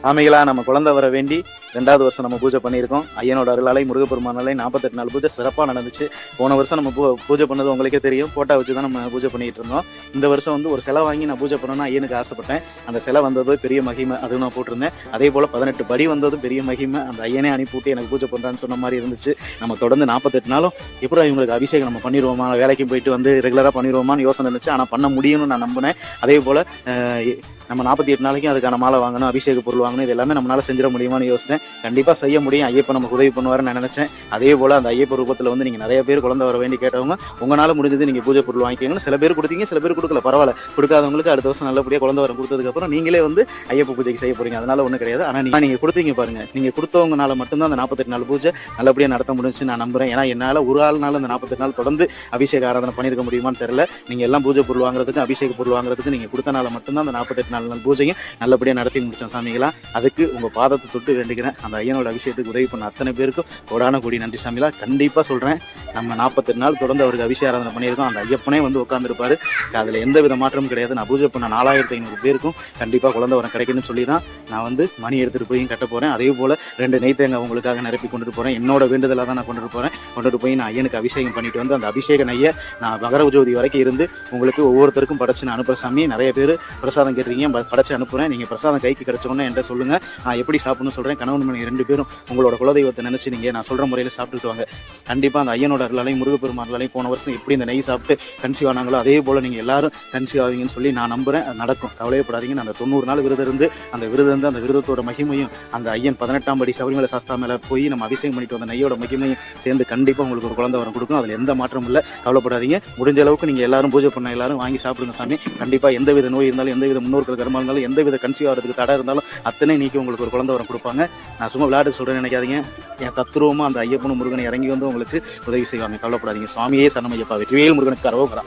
சாமிகளா நம்ம குழந்தை வர வேண்டி 2வது வருஷம் நம்ம பூஜை பண்ணியிருக்கோம். ஐயனோட அருளாலை முருகப்பெருமானாலே 48 நாள் பூஜை சிறப்பாக நடந்துச்சு. போன வருஷம் நம்ம பூஜை பண்ணது உங்களுக்கே தெரியும். போட்டோ வச்சு தான் நம்ம பூஜை பண்ணிட்டு இருந்தோம். இந்த வருஷம் வந்து ஒரு சிலை வாங்கி நான் பூஜை பண்ணணும்னு ஐயனுக்கு ஆசைப்பட்டேன். அந்த சிலை வந்தது பெரிய மகிமை, அதுவும் நான் போட்டிருந்தேன். அதே போல 18 படி வந்ததும் பெரிய மகிமை. அந்த ஐயனே அனுப்பிவிட்டு எனக்கு பூஜை பண்றான்னு சொன்ன மாதிரி இருந்துச்சு. நம்ம தொடர்ந்து 48 நாளும் எப்படி இவங்களுக்கு அபிஷேகம் நம்ம பண்ணிடுவோமா, வேலைக்கு போயிட்டு வந்து ரெகுலரா பண்ணிடுவோமான்னு யோசனை இருந்துச்சு. ஆனா பண்ண முடியும்னு நான் நம்பினேன். அதே போல நம்ம 48 நாளைக்கும் அதுக்கான மாலை வாங்கணும், அபிஷேக பொருள் வாங்கணும், இது எல்லாமே நம்மளால செஞ்சிட முடியுமான்னு யோசிச்சேன். கண்டிப்பா செய்ய முடியும். ஐயப்பன் நமக்கு உதவி பண்ணுவாருன்னு நான் நினைச்சேன். அதே போல அந்த ஐயப்ப ரூபத்துல வந்து நீங்க நிறைய பேர் குழந்தை வர வேண்டி கேட்டவங்க உங்களால முடிஞ்சது நீங்க பூஜை பொருள் வாங்கிக்கோங்க. சில பேர் கொடுத்தீங்க, சில பேர் கொடுக்கல, பரவாயில்ல. கொடுக்காதவங்களுக்கு அடுத்த வருஷம் நல்லபடியா குழந்தை வரம் கொடுத்ததுக்கு அப்புறம் நீங்களே வந்து ஐயப்ப பூஜைக்கு செய்ய போறீங்க. அதனால ஒண்ணும் கிடையாது. ஆனா நீங்க கொடுத்தீங்க பாருங்க, நீங்க கொடுத்தவங்கனால மட்டும்தான் அந்த 48 நாள் பூஜை நல்லபடியா நடத்த முடிஞ்சு நான் நம்புறேன். ஏன்னா என்னால ஒரு ஆள்னால அந்த 48 நாள் தொடர்ந்து அபிஷேக ஆராதனை பண்ணிருக்க முடியுமான்னு தெரியல. நீங்க எல்லாம் பூஜை பொருள் வாங்குறதுக்கு, அபிஷேக பொருள் வாங்குறதுக்கு நீங்க கொடுத்தனால மட்டும்தான் அந்த 48 நாள் பூஜையும் நல்லபடியா நடத்தி முடிச்சோம் சாமிகளா. அதுக்கு உங்க பாதத்தை தொட்டு வேண்டிக்கிறேன். அந்த ஐயனோட அபிஷேகத்துக்கு உதவி பண்ண அத்தனை பேருக்கும் கோடான கோடி நன்றி சாமிகளா. கண்டிப்பா சொல்றேன், நம்ம 48 நாள் தொடர்ந்து அவருக்கு அபிஷேக ஆராதனை பண்ணியிருக்கோம். அந்த ஐயப்பனே வந்து உட்கார்ந்துருப்பாரு. அதுல எந்த வித மாற்றமும் கிடையாது. நான் பூஜை பண்ண 4500 பேருக்கும் கண்டிப்பா குழந்தை வரம் கிடைக்கணும்னு சொல்லி தான் நான் வந்து மணி எடுத்துட்டு போய் கட்ட போறேன். அதே போல 2 நெய் தேங்காய் உங்களுக்காக நிரப்பி கொண்டுட்டு போறேன். என்னோட வேண்டுதலாக தான் நான் கொண்டுட்டு போய் நான் ஐயனுக்கு அபிஷேகம் பண்ணிட்டு வந்து அந்த அபிஷேக நெய்யை நான் மகர ஜோதி வரைக்கும் இருந்து உங்களுக்கு ஒவ்வொருத்தருக்கும் படைச்சு நான் அனுப்புற சாமி. நிறைய பேர் பிரசாதம் கேட்டுறீங்க, படைச்சு அனுப்புறேன். நீங்க பிரசாதம் கைக்கு கிடைச்சோன்னு என்கிட்ட சொல்லுங்க, நான் எப்படி சாப்பிடணும்னு சொல்றேன். கணவன் மனைவி 2 பேரும் உங்களோட குலதெய்வத்தை நினைச்சு நீங்க நான் சொல்ற முறையில சாப்பிட்டுட்டு வாங்க. கண்டிப்பா அந்த ஐயனோட அருளாலையும் முருகப்பெருமானாலையும் போன வருஷம் எப்படி இந்த நெய் சாப்பிட்டு கன்சீவ் ஆனாங்களோ அதே போல நீங்க எல்லாரும் கன்சீவ் ஆவீங்கன்னு சொல்லி நான் நம்புறேன். அது நடக்கும், கவலையப்படாதீங்க. அந்த 90 நாள் விரதம் இருந்து அந்த விரதத்தோட மகிமையும் அந்த ஐயன் 18ஆம் படி சபரிமலை சாஸ்தா மேல போய் நம்ம அபிஷேகம் பண்ணிட்டு வந்த நெய்யோட மகிமையும் சேர்ந்து கண்டிப்பா உங்களுக்கு ஒரு குழந்தை வரம் கொடுக்கும். அதுல எந்த மாற்றமும் இல்லை, கவலைப்படாதீங்க. முடிஞ்ச அளவுக்கு நீங்க எல்லாரும் பூஜை பண்ண எல்லாரும் வாங்கி சாப்பிடுங்க சாமி. கண்டிப்பா எந்தவித நோய் இருந்தாலும், எந்தவித முன்னோர்கள் கர்மா இருந்தாலும், எந்தவித கன்சீவ் ஆகிறதுக்கு தடை இருந்தாலும் அத்தனை நீக்கி உங்களுக்கு ஒரு குழந்தை வரம் கொடுப்பாங்க. நான் சும்மா விளையாட்டு சொல்றேன்னு நினைக்காதீங்க. என் தத்துருவமா அந்த ஐயப்பனும் முருகனை இறங்கி வந்து உங்களுக்கு உதவி செய்வாங்க. கவலைப்படாதீங்க. சுவாமியே சரணம் ஐயப்பா. வெற்றிவேல் முருகனுக்கு அரோகரா.